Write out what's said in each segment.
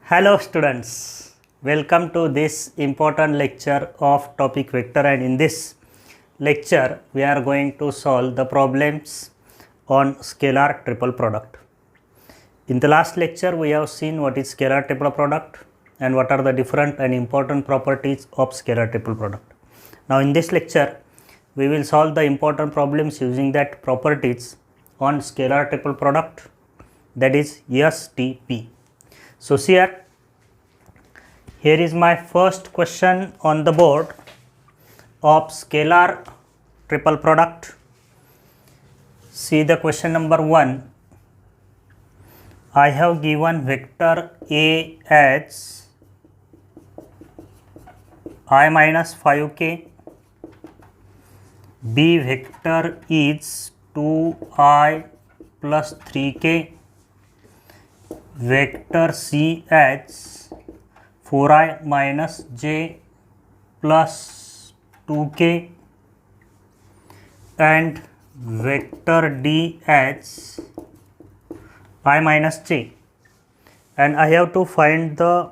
Hello students, welcome to this important lecture of topic vector, and in this lecture we are going to solve the problems on scalar triple product. In the last lecture we have seen what is scalar triple product and what are the different and important properties of scalar triple product. Now in this lecture we will solve the important problems using that properties on scalar triple product, that is STP. So here is my first question on the board of scalar triple product. See the question number 1. I have given vector A as I minus 5k, B vector is 2i plus 3k, vector C as 4i minus j plus 2k, and vector D as I minus j, and I have to find the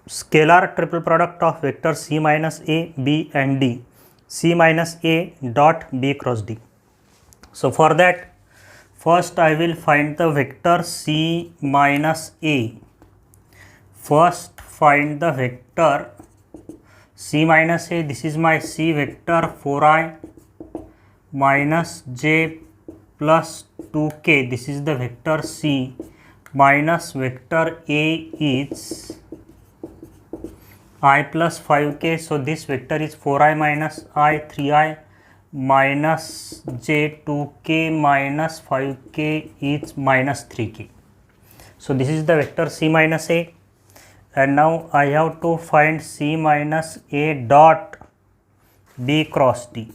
scalar triple product of vector C minus A, B and D, C minus A dot B cross D. So for that, first I will find the vector C minus A. First find the vector C minus A. This is my C vector 4i minus j plus 2k. This is the vector C minus vector A is I plus 5k. So this vector is 4i minus I, 3i minus j, 2k minus 5k is minus 3k. So this is the vector C minus A. And now I have to find C minus A dot B cross D.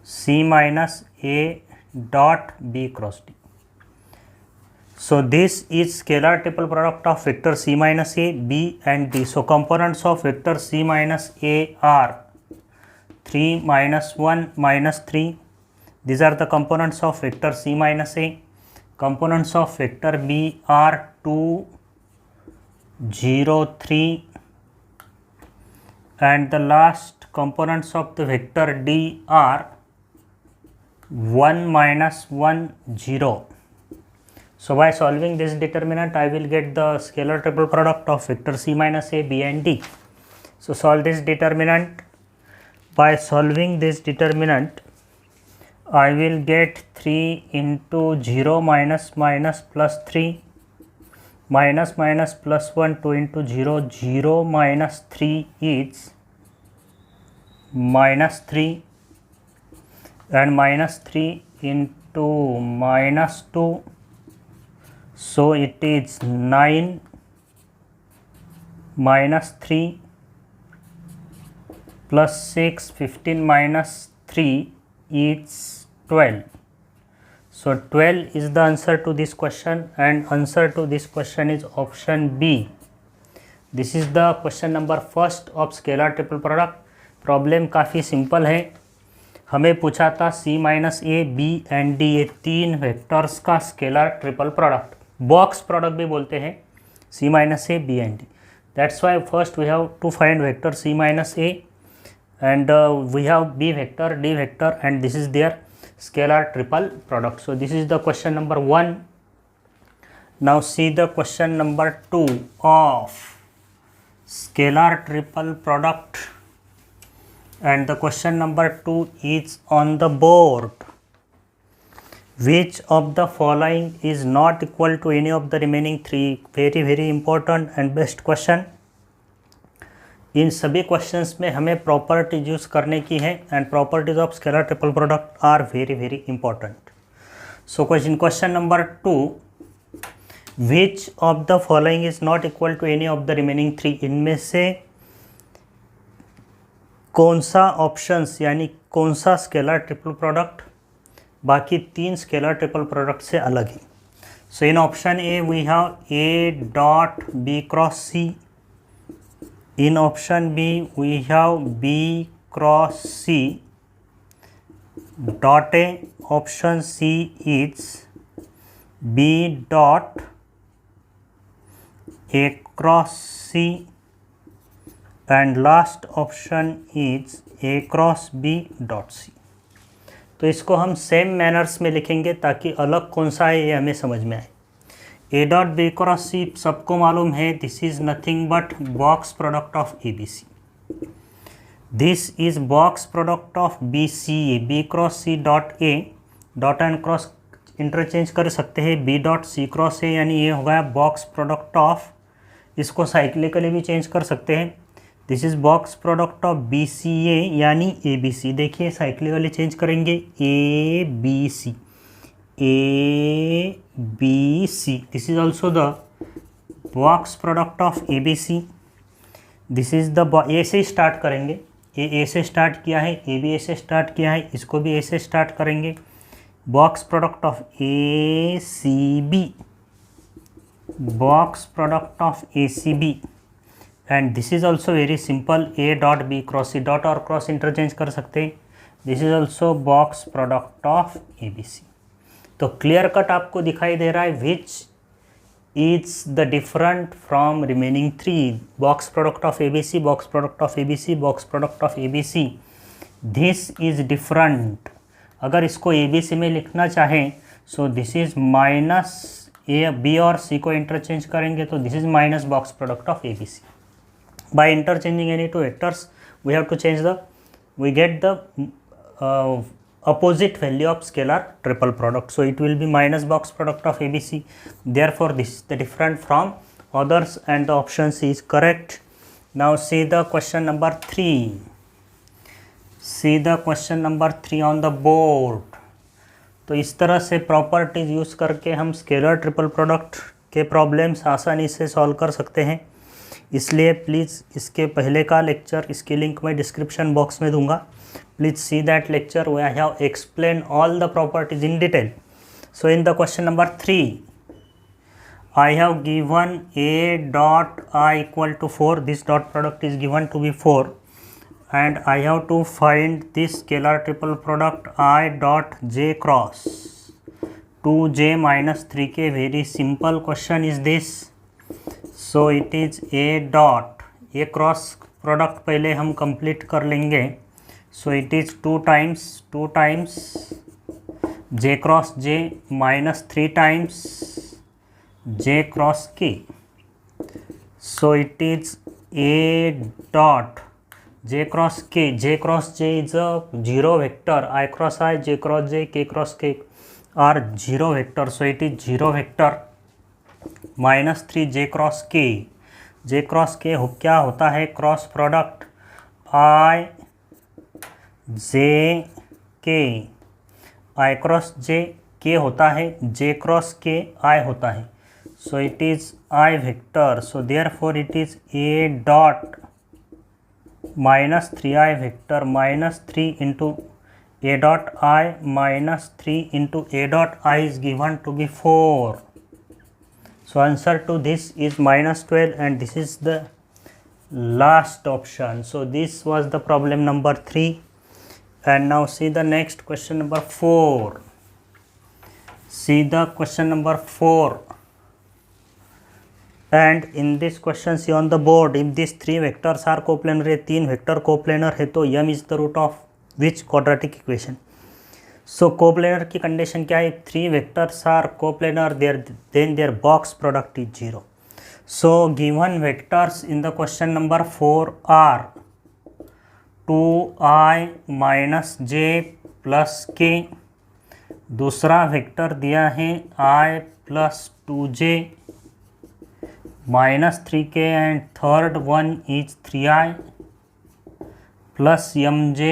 C minus A dot B cross D. So this is scalar triple product of vector C minus A, B and D. So components of vector C minus A are 3 minus 1 minus 3. These are the components of vector C minus A. Components of vector B are 2, 0, 3, and the last components of the vector D are 1 minus 1, 0. So by solving this determinant I will get the scalar triple product of vector C minus A, B and D. So solve this determinant. By solving this determinant I will get 3 into 0 minus minus plus 3 minus minus plus 1, 2 into 0, 0 minus 3 is minus 3, and minus 3 into minus 2, so it is 9 minus 3 plus 6, 15 minus 3 is 12. So 12 is the answer to this question, and answer to this question is option B. This is the question number first of scalar triple product. Problem काफ़ी simple है. हमें पूछा था C minus A, B and D, ये तीन vectors का scalar triple product, box product भी बोलते हैं, C minus A, B and D. That's why first we have to find vector C minus A and we have B vector, D vector, and this is their scalar triple product. So this is the question number 1. Now see the question number 2 of scalar triple product, and the question number 2 is on the board. Which of the following is not equal to any of the remaining 3? very important and best question. इन सभी questions में हमें properties use करने की है, and properties of scalar triple product are very important. So question number 2, which of the following is not equal to any of the remaining 3? इनमें से कौन सा ऑप्शंस यानी कौन सा स्केलर ट्रिपल प्रोडक्ट बाकी 3 स्केलर ट्रिपल प्रोडक्ट से अलग है? So in option A we have A dot B cross C. In option B we have B cross C dot A. Option C is B dot A cross C and last option is A cross B dot C. तो इसको हम same manners में लिखेंगे ताकि अलग कौन सा है ये हमें समझ में आए। A dot B cross C सबको मालूम है, this is nothing but box product of A B C. This is box product of B C A. B cross C dot A, dot and cross interchange कर सकते हैं, B dot C cross A, यानी ये हो गया box product of, इसको cyclically भी change कर सकते हैं। This is box product of B C A यानी ए बी सी। देखिए साइक्लिकली चेंज करेंगे, A B C, A B C. This is also the box product of A B C. This is the A से start करेंगे, ए से start किया है, A B ए से start किया है, इसको भी ए से स्टार्ट करेंगे। Box product of A C B, box product of A C B, and this is also very simple, A dot B cross C, dot और क्रॉस इंटरचेंज कर सकते हैं। This is also box product of A B C. तो clear cut आपको दिखाई दे रहा है which is the different from remaining three, box product of A B C, box product of A B C, box product of A B C. This is different. अगर इसको A B C में लिखना चाहें so this is minus A, B और C को interchange करेंगे तो this is minus box product of A B C. By interchanging any two vectors, we have to change the, we get the opposite value of scalar triple product. So it will be minus box product of ABC. Therefore, this is the different from others and the option C is correct. Now see the question number 3. See the question number 3 on the board. तो इस तरह से properties use करके हम scalar triple product के problems आसानी से solve कर सकते हैं। इसलिए प्लीज़ इसके पहले का लेक्चर, इसकी लिंक मैं डिस्क्रिप्शन बॉक्स में दूंगा, please see that lecture where I have explain all the properties in detail. So in the question number 3 I have given A dot I equal to 4, this dot product is given to be 4 and I have to find this scalar triple product I dot j cross 2j minus 3k. Very simple question is this. So it is a dot, a cross product पहले हम complete कर लेंगे. So it is 2 times j cross j minus 3 times j cross k. So it is a dot j cross k. j cross j is a zero vector. I cross I, j cross j, k cross k are zero vector. So it is zero vector minus 3 j cross k. j cross k क्या होता है? Cross product I j k. I cross j k होता है, j cross k I होता है. So it is I vector. So therefore it is a dot minus 3i vector minus 3 into a dot I minus 3 into a dot I is given to be 4. So answer to this is minus 12 and this is the last option. So this was the problem number 3 and now see the next question number 4. See the question number 4. And in this question see on the board, if these 3 vectors are coplanar, ये 3 vector coplanar है तो m is the root of which quadratic equation? So coplanar की condition क्या है? 3 vectors are coplanar, then their box product is 0. So given vectors in the question number 4 are 2i minus j plus k. दूसरा vector दिया है i plus 2j minus 3k and third one is 3i plus mj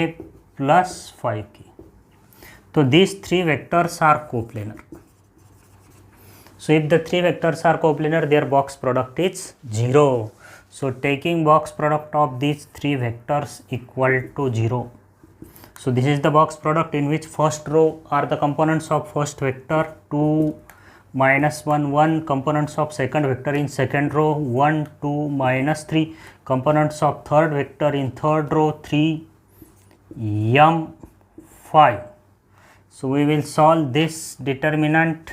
plus 5k. So these 3 vectors are coplanar. So if the 3 vectors are coplanar, their box product is 0. So taking box product of these 3 vectors equal to 0. So this is the box product in which first row are the components of first vector, 2 minus 1 1 components of second vector in second row, 1 2 minus 3 components of third vector in third row, 3 m 5. So we will solve this determinant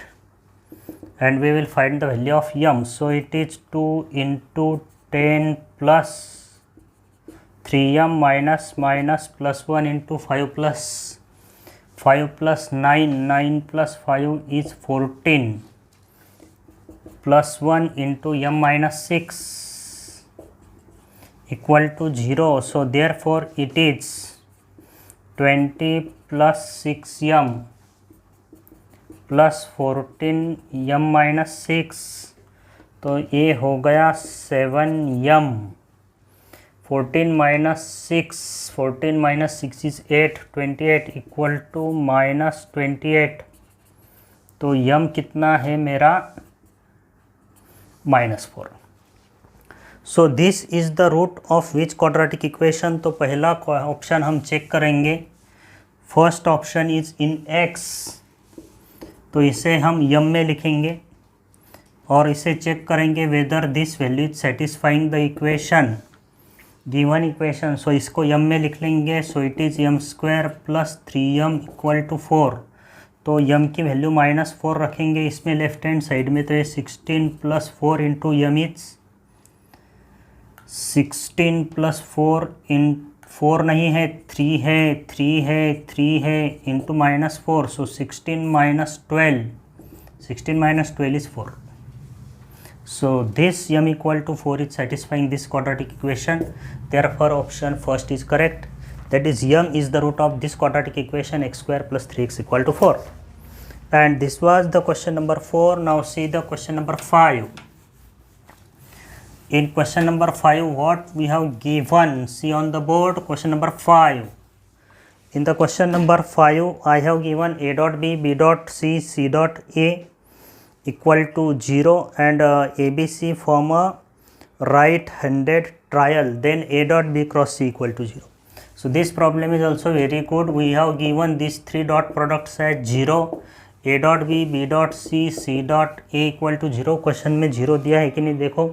and we will find the value of m. So it is 2 into 10 plus 3m minus plus 1 into 5 plus 9 plus 5 is 14 plus 1 into m minus 6 equal to 0. So therefore it is 20 plus 6m plus 14m minus 6, तो ये हो गया 7m. 14 minus 6 is 8, 28 equal to minus 28. तो m कितना है मेरा -4. So this is the root of which quadratic equation. तो पहला ऑप्शन हम चेक करेंगे. First option is in x, तो इसे हम m में लिखेंगे और इसे चेक करेंगे whether this value is satisfying the equation, given equation. So इसको m में लिख लेंगे. So it is m² plus 3m equal to 4. तो m की वैल्यू -4 रखेंगे इसमें लेफ्ट हैंड साइड में. तो ये 16 plus 4 into m is 16 plus 4 इन 4 नहीं है, 3 है into -4. So 16 minus 12 is 4. So this m equal to 4 is satisfying this quadratic equation. Therefore option first is correct. That is m is the root of this quadratic equation x² plus 3x equal to 4. And this was the question number 4. Now see the question number 5. In question number 5, what we have given, see on the board, question number 5. In the question number 5, I have given a dot b, b dot c, c dot a equal to 0 and ABC form a right-handed trial. Then a dot b cross c equal to 0. So this problem is also very good. We have given these three dot products as 0. a dot b, b dot c, c dot a equal to 0. Question में 0 दिया है कि नहीं देखो.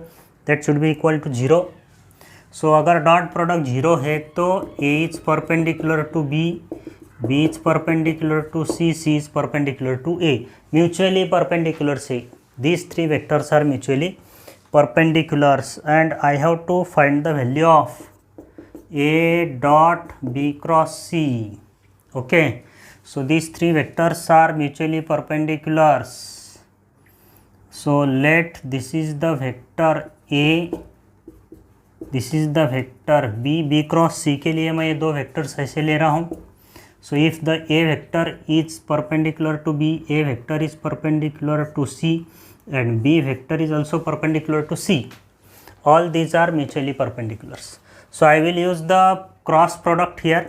That should be equal to 0. So अगर dot product 0 है तो a is perpendicular to b, b is perpendicular to c, c is perpendicular to a. Mutually perpendicular say these three vectors are mutually perpendiculars, and I have to find the value of a dot b cross c. Okay, so these three vectors are mutually perpendiculars. So let this is the vector a, this is the vector b, b cross c के लिए मैं ये दो vectors ऐसे ले रहा हूँ. So if the a vector is perpendicular to b, a vector is perpendicular to c and b vector is also perpendicular to c. All these are mutually perpendiculars. So I will use the cross product here.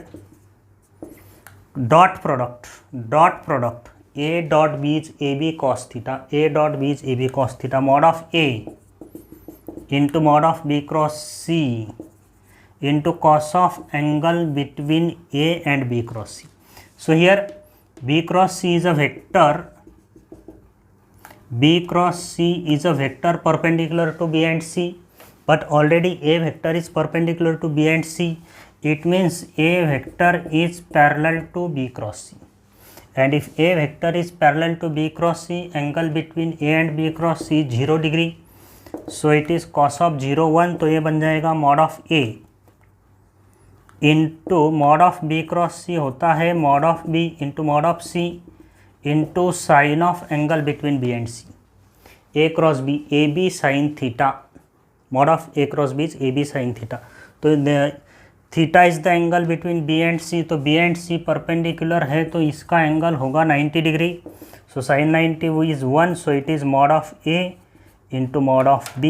Dot product a dot b is ab cos theta, a dot b is ab cos theta, mod of a into mod of b cross c into cos of angle between a and b cross c. So here b cross c is a vector, b cross c is a vector perpendicular to b and c, but already a vector is perpendicular to b and c. It means a vector is parallel to b cross c, and if a vector is parallel to b cross c, angle between a and b cross c is 0 degree. So it is cos of 0 1, तो ये बन जाएगा mod of A into mod of B cross C होता है mod of B into mod of C into sine of angle between B and C. A cross B, A B sine theta, mod of A cross B is A B sine theta. तो theta is the angle between B and C. तो B and C perpendicular है तो इसका angle होगा 90 degree. So sine 90 वो is 1. So it is mod of A into mod of b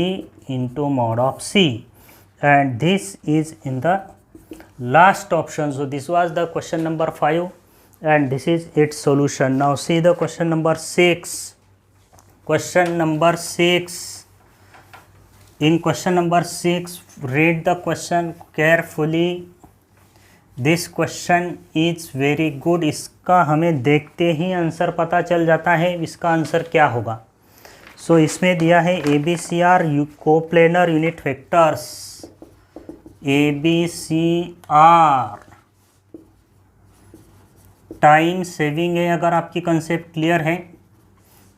into mod of c, and this is in the last option. So this was the question number 5 and this is its solution. Now see the question number 6. Question number 6. In question number 6, read the question carefully. This question is very good. इसका हमें देखते ही answer पता चल जाता है इसका answer क्या होगा. सो इसमें दिया है A B C are coplanar unit vectors, A B C are time saving है अगर आपकी कंसेप्ट क्लियर है.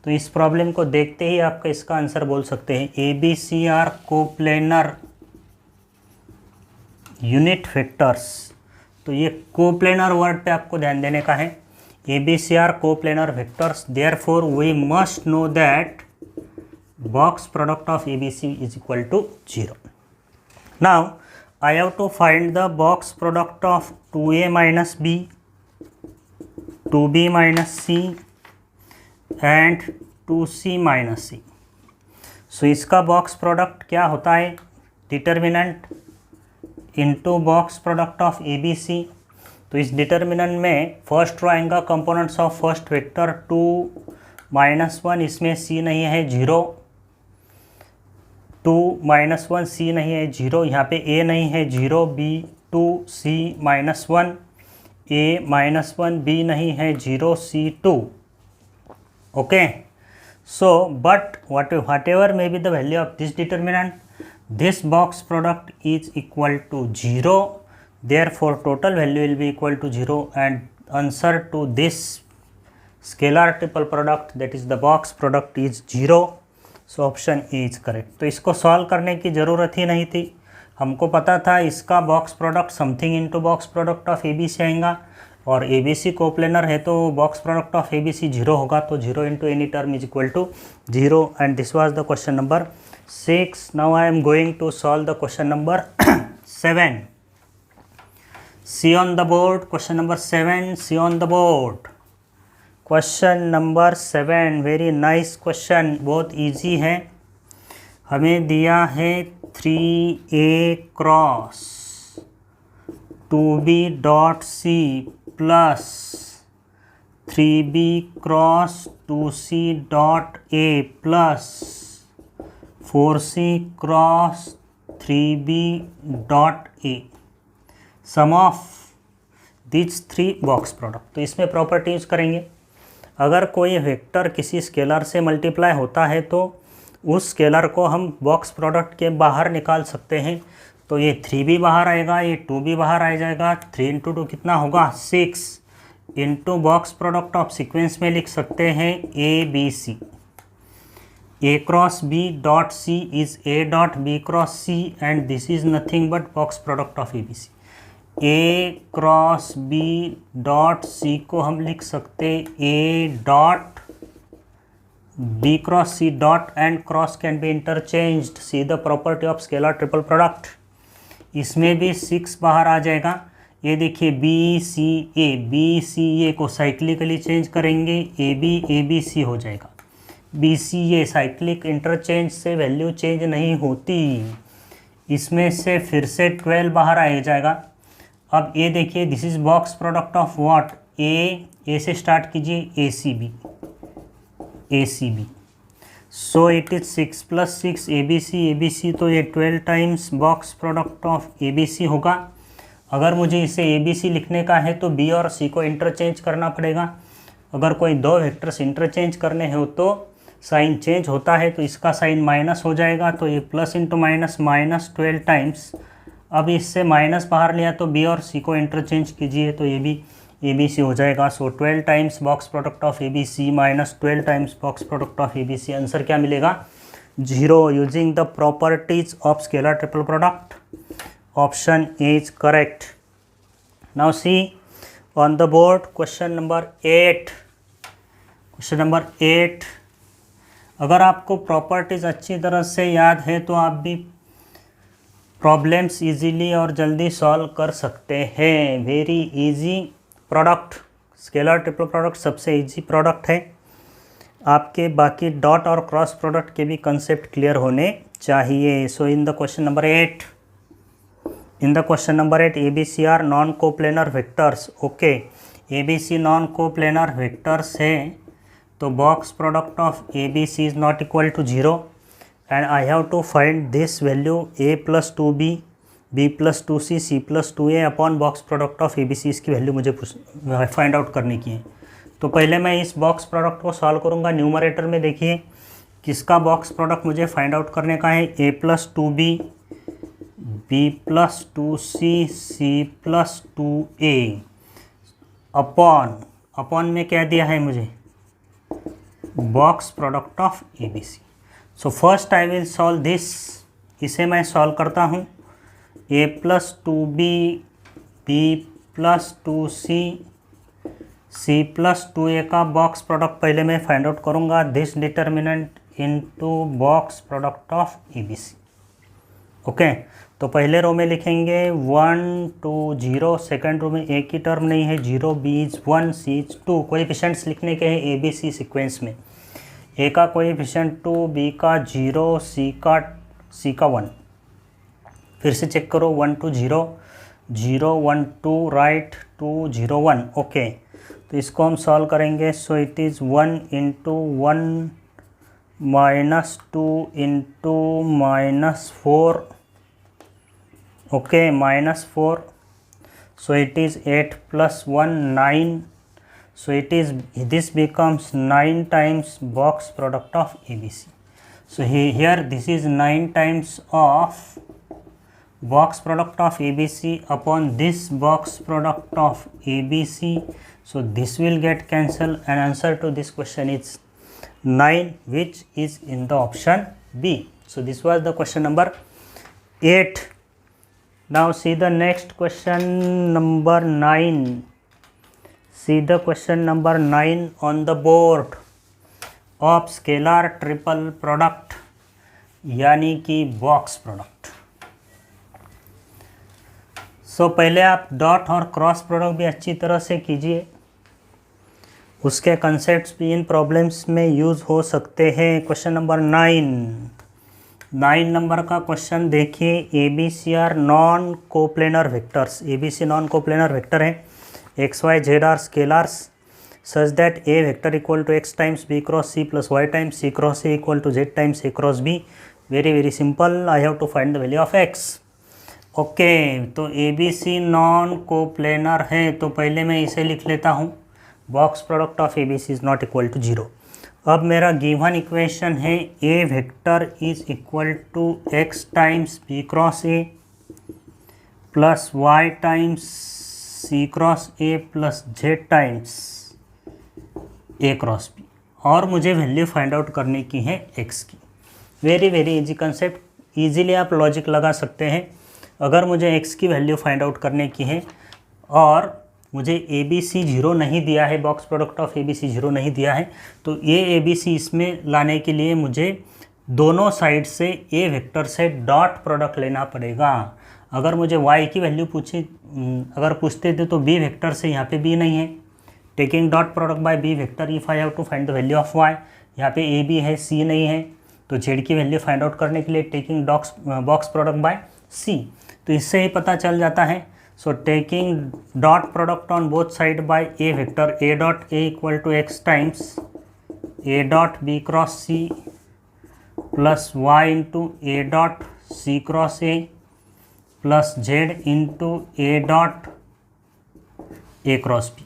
तो इस प्रॉब्लम को देखते ही आपका इसका आंसर बोल सकते हैं A B C are coplanar unit vectors. तो ये कोप्लेनर वर्ड पे आपको ध्यान देने का है। A B C are coplanar vectors, therefore we must know that box product of ABC is equal to 0. Now I have to find the box product of 2A minus B, 2B minus C and 2C minus C. So इसका box product क्या होता है? Determinant into box product of ABC. तो इस determinant में first row आएगा components of first vector 2 minus 1, इसमें C नहीं है 0, 2 minus 1 C नहीं है 0, यहाँ पे A नहीं है 0, B 2 C minus 1, A minus 1 B नहीं है 0, C 2. Okay, so but whatever may be the value of this determinant, this box product is equal to 0, therefore total value will be equal to 0 and answer to this scalar triple product, that is the box product, is 0. So option A is correct. तो इसको solve करने की ज़रूरत ही नहीं थी, हमको पता था इसका box product something into box product of A B C आएगा और ए बी सी कोप्लेनर है तो box product of A B C 0 होगा, तो 0 into any term is equal to 0 and this was the question number 6. Now I am going to solve the question number 7. See on the board, question number 7, see on the board. Question number 7 very nice question, बहुत easy है। हमें दिया है 3A cross 2B dot C plus 3B cross 2C dot A plus 4C cross 3B dot A, sum of this 3 box product. तो इसमें property use करेंगे। अगर कोई वेक्टर किसी स्केलर से मल्टीप्लाई होता है तो उस स्केलर को हम बॉक्स प्रोडक्ट के बाहर निकाल सकते हैं। तो ये 3B बाहर आएगा, ये 2B बाहर आ जाएगा, 3 इंटू 2 कितना होगा 6 into box product of sequence में लिख सकते हैं A B C. A cross B dot C is A dot B cross C and this is nothing but box product of A B C. A cross B dot C को हम लिख सकते A dot B cross C dot and cross can be interchanged. See the property of scalar triple product. इसमें भी 6 बाहर आ जाएगा। ये देखिए बी सी ए को साइक्लिकली चेंज करेंगे, ए बी सी हो जाएगा। B C A cyclic interchange से वैल्यू चेंज नहीं होती, इसमें से फिर से 12 बाहर आ जाएगा। अब ये देखिए this is box product of what, A से स्टार्ट कीजिए A C B. So it is 6 plus 6 A B C, तो ये 12 times box product of A B C होगा। अगर मुझे इसे ए बी सी लिखने का है तो बी और सी को इंटरचेंज करना पड़ेगा। अगर कोई दो वेक्टर्स इंटरचेंज करने हो तो साइन चेंज होता है, तो इसका साइन माइनस हो जाएगा, तो ये plus into minus minus 12 times. अब इससे माइनस बाहर लिया तो बी और सी को इंटरचेंज कीजिए तो ये भी ए बी सी हो जाएगा। So 12 times box product of A B C minus 12 times box product of A B C, answer क्या मिलेगा 0 using the properties of scalar triple product. Option A is correct. Now see on the board question number 8। Question number 8, अगर आपको properties अच्छी तरह से याद है तो आप भी प्रॉब्लम्स इजीली और जल्दी सॉल्व कर सकते हैं। Very easy product, scalar triple product सबसे इजी प्रोडक्ट है। आपके बाकी डॉट और क्रॉस प्रोडक्ट के भी कंसेप्ट क्लियर होने चाहिए। So in the question number 8, A B C are non coplanar vectors. Okay, A B C non coplanar vectors है तो box product of A B C is not equal to 0 and I have to find this value a plus 2b, b plus 2c, c plus 2a upon box product of ABC। इसकी value मुझे find out करने की है। तो पहले मैं इस box product को सॉल्व करूँगा। न्यूमरेटर में देखिए किसका बॉक्स प्रोडक्ट मुझे फाइंड आउट करने का है, a plus 2b, b plus 2c, c plus 2a upon में क्या दिया है मुझे box product of A B C. So first I will solve this, इसे मैं सॉल्व करता हूँ। A plus two B plus two C plus two A का बॉक्स प्रोडक्ट पहले मैं फाइंड आउट करूँगा। This determinant into box product of A B C. Okay, तो पहले रो में लिखेंगे 1 2 0, सेकेंड रो में ए की टर्म नहीं है, 0 B is 1 C is 2। Coefficients लिखने के हैं ए बी सी सीक्वेंस में। ए का कोएफिशिएंट 2, बी का 0, सी का 1। फिर से चेक करो, 1 2 0 0 1 2 राइट, 2 0 1। ओके, तो इसको हम सॉल्व करेंगे। सो it is 1 into 1 minus 2 into minus 4। Okay, minus 4। So it is 8 plus 1 9। So this becomes 9 times box product of ABC. So here this is 9 times of box product of ABC upon this box product of ABC. So this will get cancelled and answer to this question is 9, which is in the option B. So this was the question number 8. Now see the next question number 9. See the question number 9 on the board of scalar triple product यानी कि box product. सो पहले आप dot और cross product भी अच्छी तरह से कीजिए, उसके कंसेप्ट्स भी इन प्रॉब्लम्स में यूज़ हो सकते हैं। क्वेश्चन नंबर 9 नंबर का क्वेश्चन देखिए। A B C are non coplanar vectors. A B C non coplanar vector है। x y z are scalars such that a vector equal to x times b cross c plus y times c cross a equal to z times a cross b. very simple. I have to find the value of x. Okay, तो A B C non coplanar है, तो पहले मैं इसे लिख लेता हूँ। Box product of A B C is not equal to 0। अब मेरा गिवन इक्वेशन है A vector is equal to X times B cross A plus Y times C cross A plus Z times A cross B, और मुझे value find out करने की है x की। Very easy concept, easily आप logic लगा सकते हैं। अगर मुझे एक्स की वैल्यू फाइंड आउट करने की है और मुझे ए बी सी 0 नहीं दिया है, box product of A B C 0 नहीं दिया है, तो ये ए बी सी इसमें लाने के लिए मुझे दोनों साइड से ए वेक्टर से डॉट प्रोडक्ट लेना पड़ेगा। अगर मुझे y की वैल्यू अगर पूछते थे तो b वेक्टर से, यहाँ पे b नहीं है। Taking dot product by b vector, if I have to find the value of y, यहाँ पे a b है, c नहीं है, तो z की वैल्यू फाइंड आउट करने के लिए taking box product by c, तो इससे ही पता चल जाता है। So taking dot product on both side by a vector, a dot a equal to x times a dot b cross c plus y into a dot c cross a plus Z into A dot A cross B.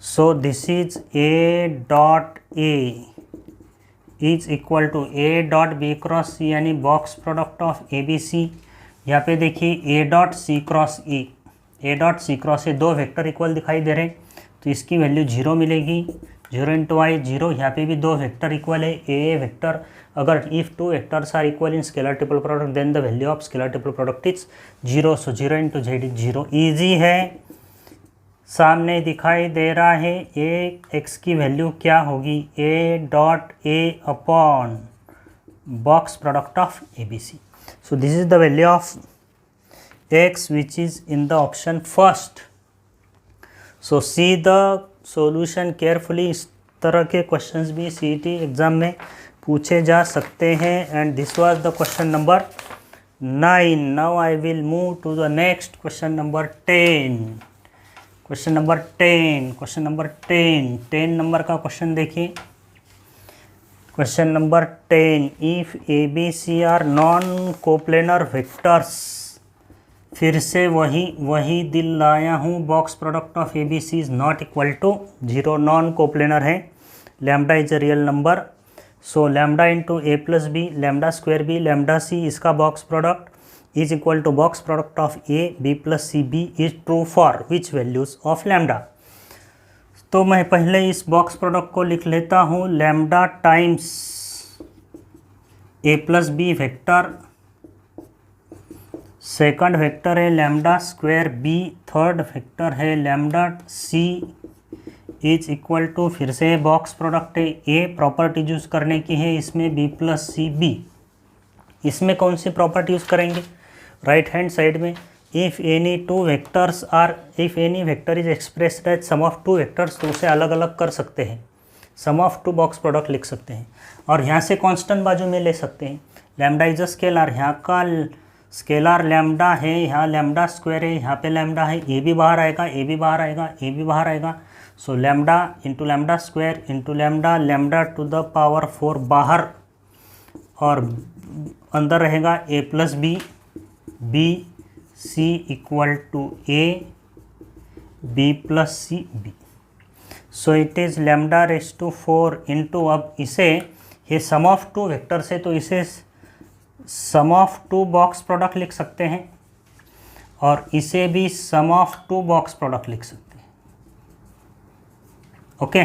So this is A dot A is equal to A dot B cross C, यानी box product of A B C. यहाँ पे देखिए A dot C cross A dot C cross A, दो vector equal दिखाई दे रहे हैं, तो इसकी वैल्यू 0 मिलेगी। 0 इंटू आई 0, यहाँ पे भी दो वेक्टर इक्वल है, ए वेक्टर। अगर if two vectors are equal in scalar triple product then the value of scalar triple product is 0। So 0 into Z is 0। Easy है, सामने दिखाई दे रहा है। ए एक्स की वैल्यू क्या होगी, A dot A upon box product of A B C. So this is the value of X which is in the option first. So see the solution carefully. इस तरह के क्वेश्चंस भी CET exam में पूछे जा सकते हैं। And this was the question number 9। Now I will move to the next question number 10। Question number 10 number का क्वेश्चन देखिए। Question number 10, if A B C are non coplanar vectors. फिर से वही दिल लाया हूँ। Box product of A B C is not equal to 0, non coplanar है। Lambda is a real number, so lambda into A plus B, lambda square B, lambda C, इसका box product is equal to box product of A B plus C B is true for which values of lambda. तो मैं पहले इस box product को लिख लेता हूँ, lambda times A plus B vector, second vector है lambda square B, third vector है lambda C is equal to, फिर से बॉक्स प्रोडक्ट है, ए प्रॉपर्टी यूज़ करने की है इसमें बी प्लस सी बी। इसमें कौन सी प्रॉपर्टी यूज़ करेंगे, राइट हैंड साइड में if any two vectors are, if any vector is expressed as sum of two vectors, तो उसे अलग अलग कर सकते हैं, sum of two box product लिख सकते हैं। और यहाँ से कांस्टेंट बाजू में ले सकते हैं, लैम्डा इज अ स्केलर, यहाँ का स्केलर लैम्डा है, यहाँ लैम्डा स्क्वायर है, यहाँ पे लैम्डा है, ए भी बाहर आएगा, ए भी बाहर आएगा, ए भी बाहर आएगा। So lambda into lambda square into lambda, lambda to the power 4 बाहर, और अंदर रहेगा A plus B, B C equal to A, B plus C B. So it is lambda raise to 4 into, अब इसे ये सम ऑफ टू वेक्टर से, तो इसे सम ऑफ टू बॉक्स प्रोडक्ट लिख सकते हैं, और इसे भी सम ऑफ टू बॉक्स प्रोडक्ट लिख सकते हैं। ओके,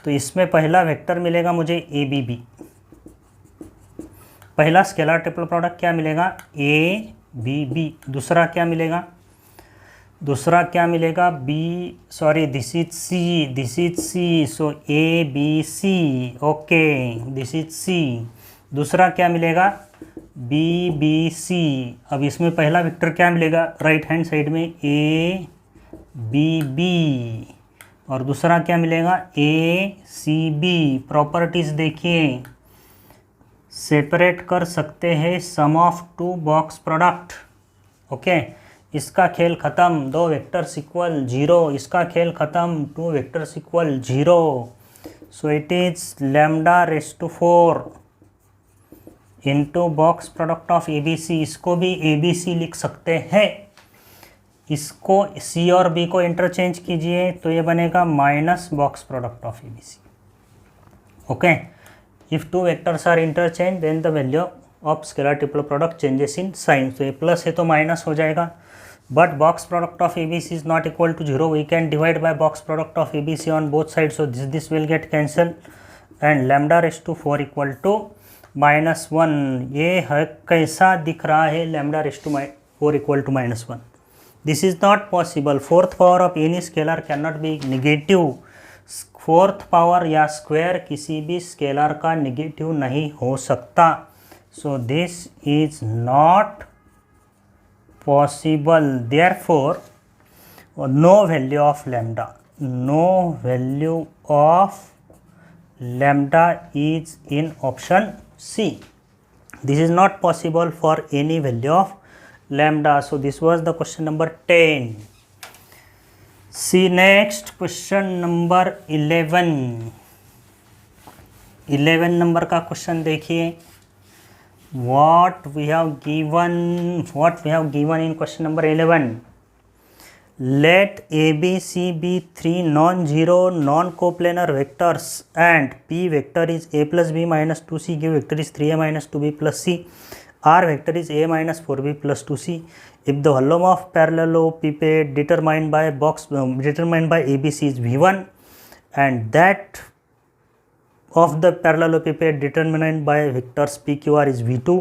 तो इसमें पहला वेक्टर मिलेगा मुझे ए बी बी, पहला स्केलर ट्रिपल प्रोडक्ट क्या मिलेगा, ए बी बी। दूसरा क्या मिलेगा, दूसरा क्या मिलेगा, B, sorry this is C, this is C, so A B C, okay this is C. दूसरा क्या मिलेगा, बी बी सी। अब इसमें पहला वेक्टर क्या मिलेगा, राइट हैंड साइड में ए बी बी, और दूसरा क्या मिलेगा, ए सी बी। प्रॉपर्टीज़ देखिए, सेपरेट कर सकते हैं sum of two box product. Okay, इसका खेल ख़त्म, दो वेक्टर्स इक्वल 0, इसका खेल ख़त्म, two vectors equal 0। So it is lambda raise to 4 into box product of A B C. इसको भी ए बी सी लिख सकते हैं, इसको सी और बी को इंटरचेंज कीजिए तो ये बनेगा minus box product of A B C. Okay, if two vectors are interchanged then the value of scalar triple product changes in sign। तो ये प्लस है तो माइनस हो जाएगा, but box product of A B C is not equal to 0, we can divide by box product of A B C on both side, so this will get cancel and lambda raise to 4 equal to -1। ये है कैसा दिख रहा है, lambda raise to 4 equal to -1। This is not possible, fourth power of any scalar can not be negative, fourth power या square किसी भी scalar का नेगेटिव नहीं हो सकता। So this is not possible, therefore no value of lambda, no value of lambda is in option C. This is not possible for any value of lambda. So this was the question number 10। See next question number 11। 11 number का question देखिए, what we have given in question number 11। Let A B C be three non-zero non-coplanar vectors and P vector is A plus B minus 2C, Q vector is 3A minus 2B plus C, R vector is A minus 4B plus 2C। If the volume of parallelepiped determined by ABC is V1 and that of the parallelepiped determined by vectors PQR is V2,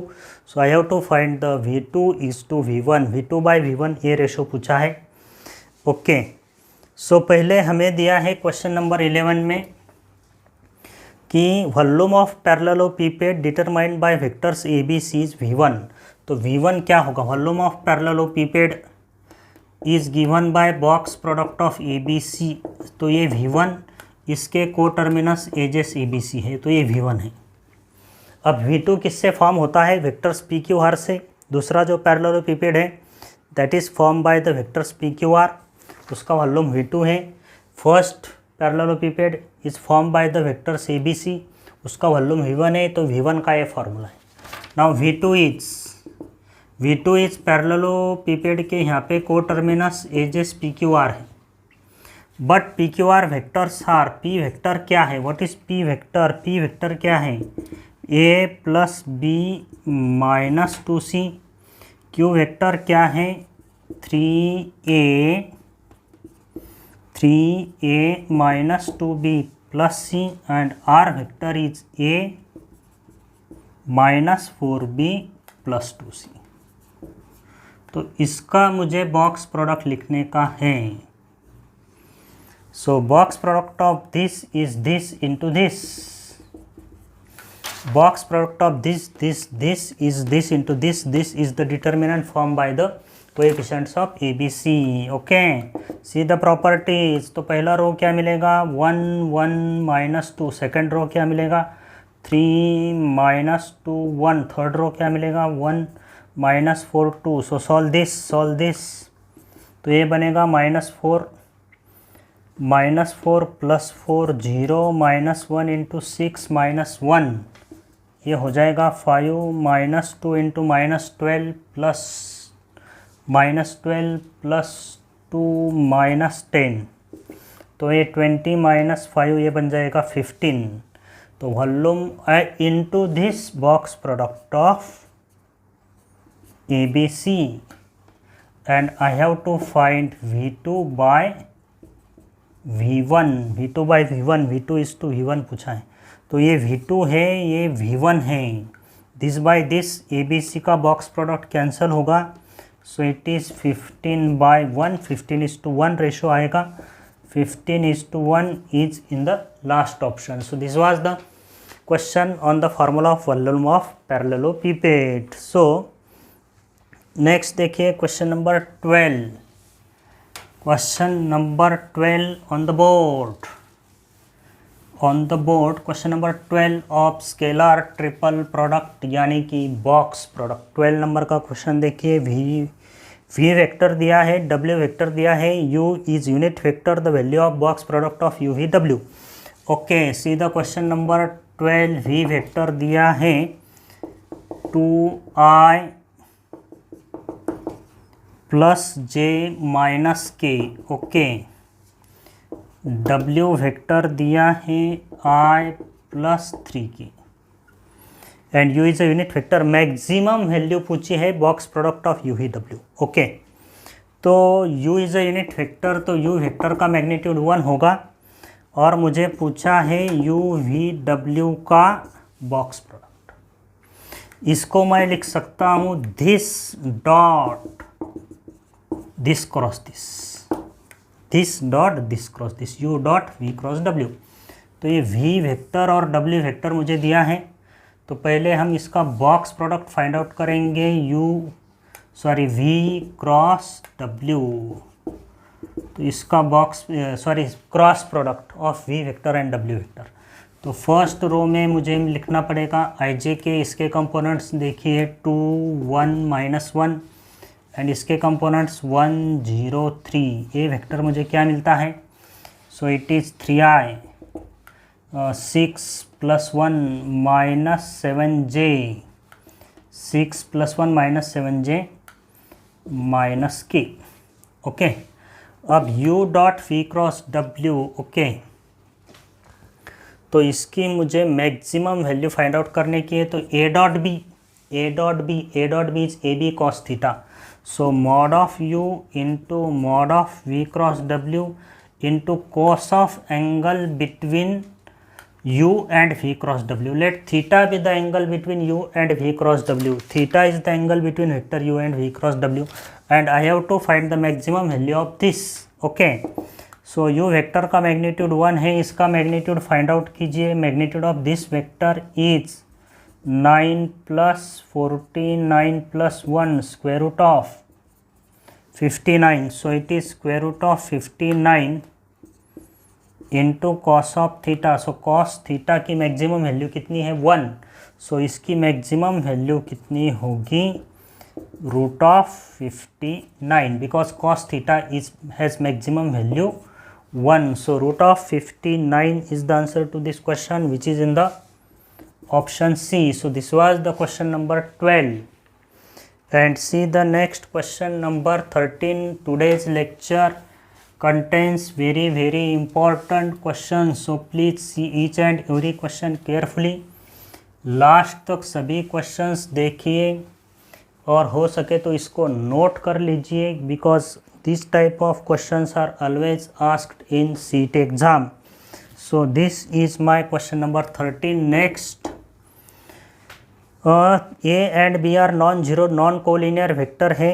so I have to find the V2 is to V1, V2 by V1 ये ratio पूछा है। Okay, सो पहले हमें दिया है question number 11 में कि volume of parallelepiped determined by vectors A B C is V1। तो V1 क्या होगा, volume of parallelepiped is given by box product of A B C, तो ये V1, इसके coterminous edges A B C है तो ये V1 है। अब V2 किससे फॉर्म होता है, वेक्टर्स पी क्यू आर से। दूसरा जो पैरेललोपिपेड है that is form by the vectors P Q R, उसका वॉल्यूम V2 है। First parallelepiped is form by the vectors A B C, उसका वॉल्यूम V1 है, तो V1 का ये फॉर्मूला है। नाउ V2 इज पैरेललोपिपेड के यहाँ पे coterminous edges P Q R है, but P Q R vectors are, P vector क्या है, what is P vector, P vector क्या है, A plus B minus 2C, Q vector क्या है 3A 3a minus 2b plus c and r vector is a minus 4b plus 2c। तो इसका मुझे box product लिखने का है। सो box product of this is this into this, box product of this is this into this is the determinant formed by the coefficients of ABC। Okay, see the properties. तो पहला रो क्या मिलेगा 1 1 minus 2, second row क्या मिलेगा 3 minus 2 1, third row क्या मिलेगा 1 minus 4 2। So solve this, तो ये बनेगा -4 प्लस 4 0 माइनस 1 इंटू 6 माइनस 1, ये हो जाएगा 5 minus 2 into -12 plus -12 plus 2 minus 10, तो ये 20 माइनस 5 ये बन जाएगा 15। तो volume into this box product of ABC and I have to find V2 by V1, V2 by V1, V2 is to V1 पूछा है, तो ये V2 है, ये V1 है। दिस बाय दिस ABC का बॉक्स प्रोडक्ट कैंसिल होगा, so it is 15 by 1, 15:1 ratio आएगा, 15:1 is in the last option. So this was the question on the formula of volume of parallelepiped. So next देखिए question number 12, question number 12 on the board. Question number 12 of scalar triple product यानी कि box product. 12 number का question देखिए, V vector दिया है, W vector दिया है, U is unit vector, the value of box product of U V W। Okay, see the question number 12, V vector दिया है 2i plus j minus k। Okay, W vector दिया है I plus 3k and U is a unit vector. Maximum value पूछी है box product of U V W। Okay, तो U is a unit vector, तो U vector का magnitude 1 होगा और मुझे पूछा है U V W का बॉक्स प्रोडक्ट। इसको मैं लिख सकता हूँ this dot this cross this dot this cross this, U dot V cross W। तो ये V वेक्टर और W वेक्टर मुझे दिया है, तो पहले हम इसका बॉक्स प्रोडक्ट फाइंड आउट करेंगे, V क्रॉस W। तो इसका cross product of V vector and W vector. तो फर्स्ट रो में मुझे लिखना पड़ेगा IJ के, इसके कंपोनेंट्स देखिए 2 1 माइनस 1 एंड इसके कंपोनेंट्स 1 0 3। ये वेक्टर मुझे क्या मिलता है, सो it is 3i 6 plus 1 minus 7j, 6 plus 1 minus 7j minus k। Okay, अब U dot V cross W। Okay, तो इसकी मुझे मैक्सिमम वैल्यू फाइंड आउट करने की है, तो A dot B is AB cos theta. So mod of U into mod of V cross W into cos of angle between U and V cross W. Let theta be the angle between U and V cross W. Theta is the angle between vector U and V cross W, and I have to find the maximum value of this. Okay. So U vector का magnitude 1 है, इसका magnitude find out कीजिए। Magnitude of this vector is 9 plus 49 plus 1 square root of 59। So it is square root of 59 into cos of theta. So cos theta की maximum value कितनी है 1। So इसकी maximum value कितनी होगी root of 59, because cos theta is has maximum value 1. So root of 59 is the answer to this question, which is in the option C. So this was the question number 12. And see the next question number 13. Today's lecture contains very important questions. So please see each and every question carefully. Last तक सभी questions देखिए और हो सके तो इसको note कर लीजिए, because this type of questions are always asked in CET exam. So this is my question number 13. Next, A and B are non-zero non collinear vector है.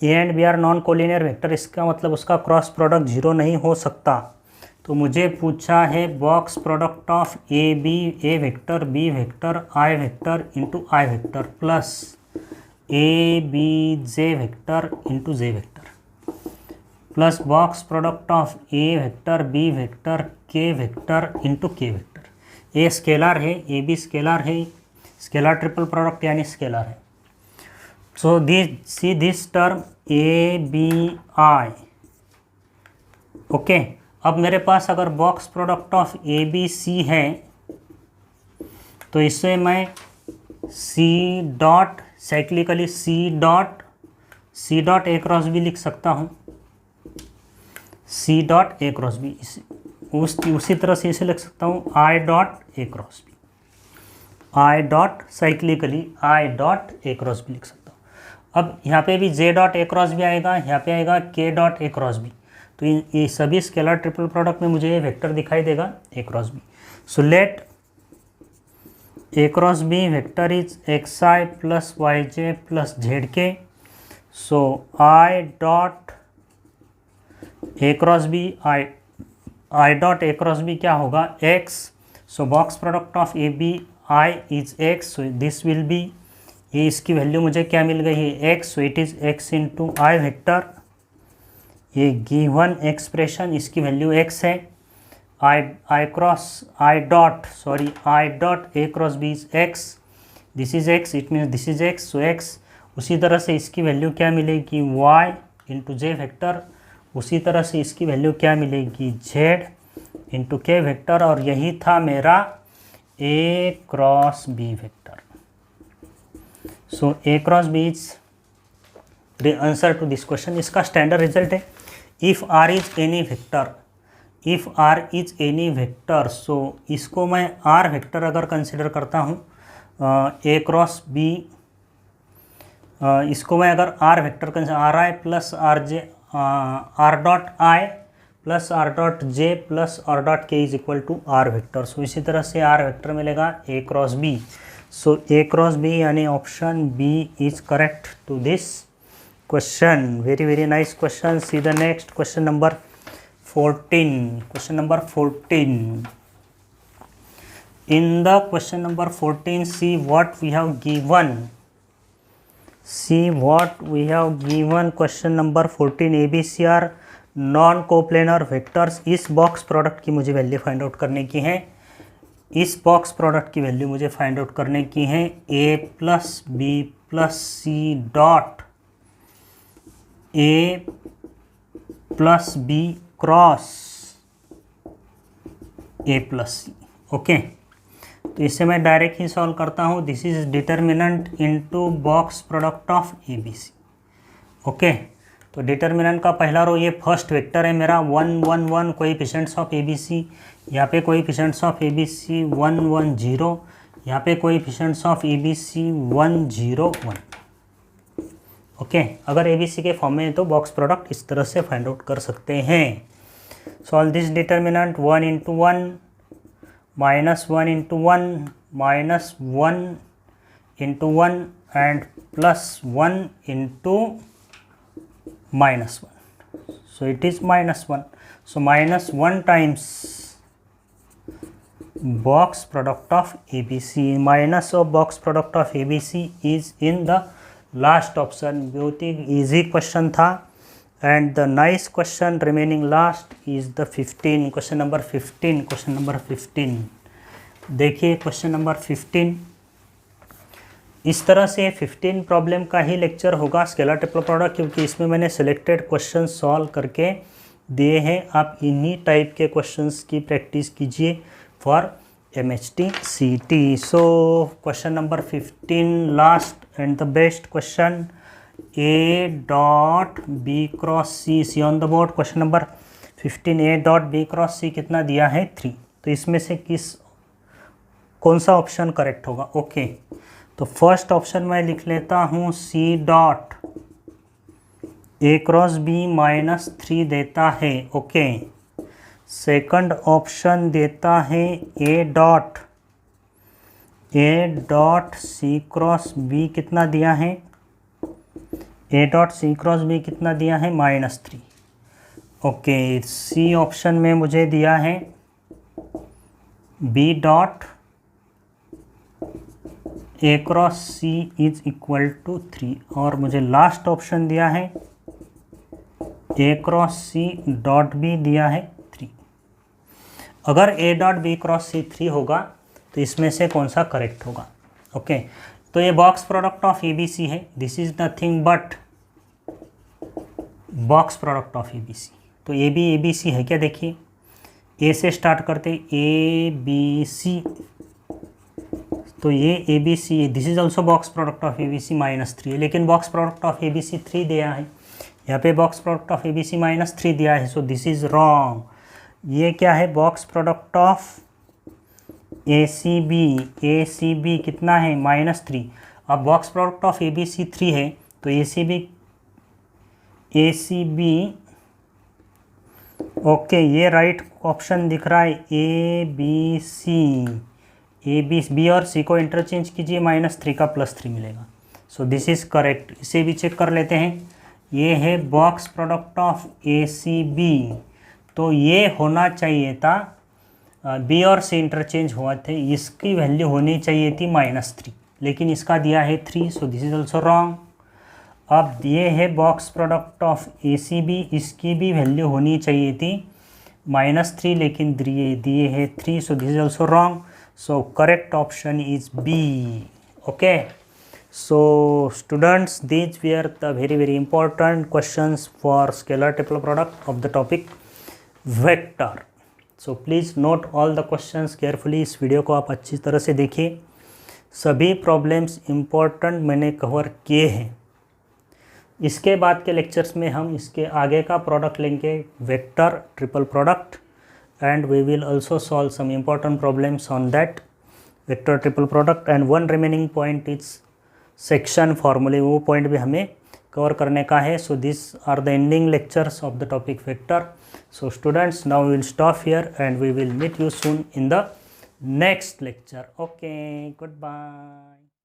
A and B are non collinear vector, इसका मतलब उसका cross product zero नहीं हो सकता. तो मुझे पूछा है box product of a vector b vector i vector into i vector plus a b j vector into j vector plus box product of a vector b vector k vector into k vector. A scalar है, ए b scalar है, scalar triple product यानी scalar है. So see this term a b i. Okay, अब मेरे पास अगर box product of A B C है तो इससे मैं C dot cyclically C dot ए क्रॉस बी लिख सकता हूँ. सी डॉट ए क्रॉस बी उसी तरह से इसे लिख सकता हूँ I dot A cross B. I dot cyclically I dot A cross B लिख सकता हूँ. अब यहाँ पे भी जे डॉट ए क्रॉस बी आएगा, यहाँ पे आएगा के डॉट ए क्रॉस बी. तो ये सभी स्केलर ट्रिपल प्रोडक्ट में मुझे ये वेक्टर दिखाई देगा a cross B. So let a cross b vector is x i plus y j plus z k. So i dot A cross B I dot A cross b क्या होगा x. So box product of A b i is x. So this will be, ये इसकी value मुझे क्या मिल गई है x. So it is x into i vector. ये गिवन एक्सप्रेशन इसकी वैल्यू x है. I dot A cross B is x. This is x, it means this is x. So x उसी तरह से इसकी वैल्यू क्या मिलेगी y इंटू जे वेक्टर. उसी तरह से इसकी वैल्यू क्या मिलेगी z इंटू के वेक्टर. और यही था मेरा a cross b vector. So a cross b is the answer to this question. इसका स्टैंडर्ड रिजल्ट है if R is any vector, so इसको मैं R वेक्टर अगर कंसिडर करता हूँ ए क्रॉस बी, इसको मैं अगर R vector consider r i plus r j r dot i plus r dot j plus r dot k is equal to R vector. So इसी तरह से R वेक्टर मिलेगा a cross B. So a cross b यानी option b is correct to this question. Very nice question. See the next question number 14. Question number 14. In the question number 14, see what we have given. Question number 14. ABC are non coplanar vectors. इस box product की मुझे value find out करने की है. इस box product की value मुझे find out करने की है a plus B plus C dot A plus B cross A plus C. Okay, तो इसे मैं डायरेक्ट ही सॉल्व करता हूँ. This is determinant into box product of A B C. Okay, तो डिटर्मिनेंट का पहला रो ये फर्स्ट वेक्टर है मेरा 1 1 1 coefficients of A B C. यहाँ पे coefficients of A B C 1 1 0. यहाँ पे coefficients of A B C 1 0 1. Okay, अगर ए बी सी के फॉर्म में है तो बॉक्स प्रोडक्ट इस तरह से फाइंड आउट कर सकते हैं. Solve this determinant 1 into 1 minus 1 into 1 minus 1 into 1 and plus 1 into minus 1. So it is minus 1. So minus 1 times box product of ABC. Minus of box product of ABC is in the last option. बहुत ही easy question था. And the nice question remaining last is the 15. Question number 15. Question number 15. देखिए question number 15. इस तरह से 15 problem का ही lecture होगा scalar triple product, क्योंकि इसमें मैंने सिलेक्टेड क्वेश्चन सॉल्व करके दिए हैं. आप इन्हीं टाइप के क्वेश्चंस की प्रैक्टिस कीजिए for MHT CT. So question number 15, last and the best question. A dot B cross C. See on the board question number 15. A dot B cross C कितना दिया है 3. तो इसमें से कौन सा ऑप्शन करेक्ट होगा? ओके, तो फर्स्ट ऑप्शन मैं लिख लेता हूँ C ए क्रॉस बी -3 देता है, ओके। सेकंड ऑप्शन देता है A dot C cross B कितना दिया है, A dot C cross B कितना दिया है, -3, ओके। सी ऑप्शन में मुझे दिया है B dot A cross C is equal to 3, और मुझे लास्ट ऑप्शन दिया है A cross C dot B दिया है 3। अगर A dot B cross C 3 होगा तो इसमें से कौन सा करेक्ट होगा, ओके। तो ये box product of A B C है, this is nothing but box product of A B C. तो ए बी सी है क्या, देखिए ए से स्टार्ट करते ए बी सी, तो ये A B C, this is also box product of A B C -3 है, लेकिन box product of A B C 3 दिया है, यहाँ पे box product of A B C -3 दिया है, सो दिस इज रॉन्ग। ये क्या है, box product of A C B कितना है, -3। अब box product of A B C 3 है, तो ए सी बी ओके, ये राइट ऑप्शन दिख रहा है ए बी और सी को इंटरचेंज कीजिए, -3 का +3 मिलेगा, सो दिस इज़ करेक्ट। इसे भी चेक कर लेते हैं, ये है box product of A C B, तो ये होना चाहिए था बी और सी इंटरचेंज हुआ थे, इसकी वैल्यू होनी चाहिए थी -3, लेकिन इसका दिया है 3, so this is also wrong. अब ये है box product of A C B, इसकी भी वैल्यू होनी चाहिए थी -3, लेकिन दिए है 3, so this is also wrong. So correct option is B, okay. So students, these were the very important questions for scalar triple product of the topic vector. So please note all the questions carefully। इस video को आप अच्छी तरह से देखिए, सभी problems important मैंने cover किए हैं। इसके बाद के लेक्चर्स में हम इसके आगे का प्रोडक्ट लेंगे, vector triple product, and we will also solve some important problems on that vector triple product, and one remaining point is section फॉर्मूले, वो पॉइंट भी हमें कवर करने का है। So this are the ending lectures of the topic vector. So students, now we will stop here and we will meet you soon in the next lecture. Okay, good bye.